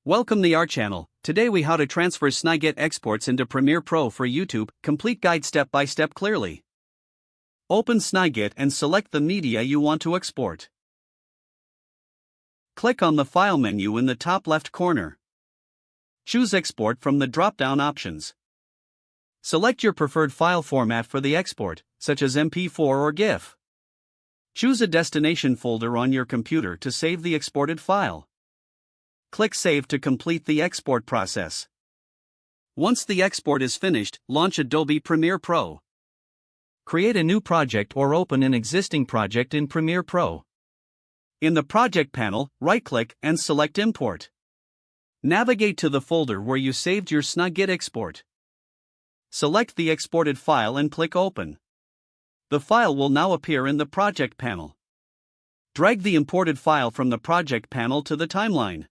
Welcome to our channel. Today we how to transfer Snagit exports into Premiere Pro for YouTube. Complete guide step by step clearly. Open Snagit and select the media you want to export. Click on the File menu in the top left corner. Choose Export from the drop-down options. Select your preferred file format for the export, such as MP4 or GIF. Choose a destination folder on your computer to save the exported file. Click Save to complete the export process. Once the export is finished, launch Adobe Premiere Pro. Create a new project or open an existing project in Premiere Pro. In the Project panel, right-click and select Import. Navigate to the folder where you saved your Snagit export. Select the exported file and click Open. The file will now appear in the Project panel. Drag the imported file from the Project panel to the timeline.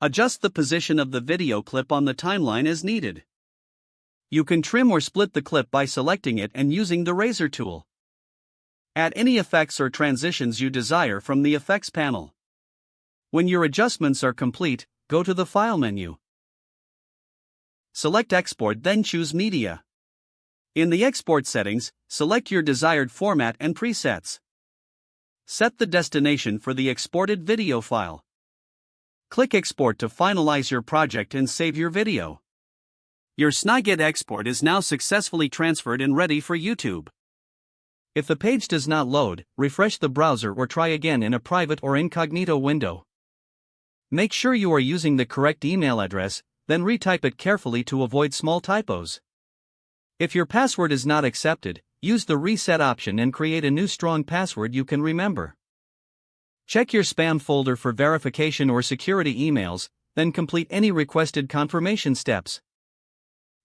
Adjust the position of the video clip on the timeline as needed. You can trim or split the clip by selecting it and using the razor tool. Add any effects or transitions you desire from the Effects panel. When your adjustments are complete, go to the File menu. Select Export, then choose Media. In the export settings, select your desired format and presets. Set the destination for the exported video file. Click Export to finalize your project and save your video. Your Snagit export is now successfully transferred and ready for YouTube. If the page does not load, refresh the browser or try again in a private or incognito window. Make sure you are using the correct email address, then retype it carefully to avoid small typos. If your password is not accepted, use the reset option and create a new strong password you can remember. Check your spam folder for verification or security emails, then complete any requested confirmation steps.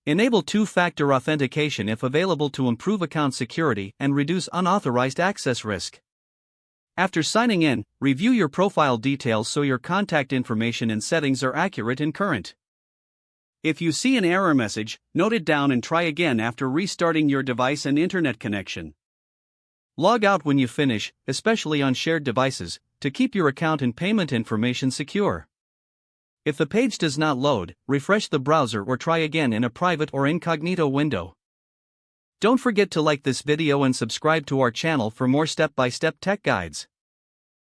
Enable two-factor authentication if available to improve account security and reduce unauthorized access risk. After signing in, review your profile details so your contact information and settings are accurate and current. If you see an error message, note it down and try again after restarting your device and internet connection. Log out when you finish, especially on shared devices, to keep your account and payment information secure. If the page does not load, refresh the browser or try again in a private or incognito window. Don't forget to like this video and subscribe to our channel for more step-by-step tech guides.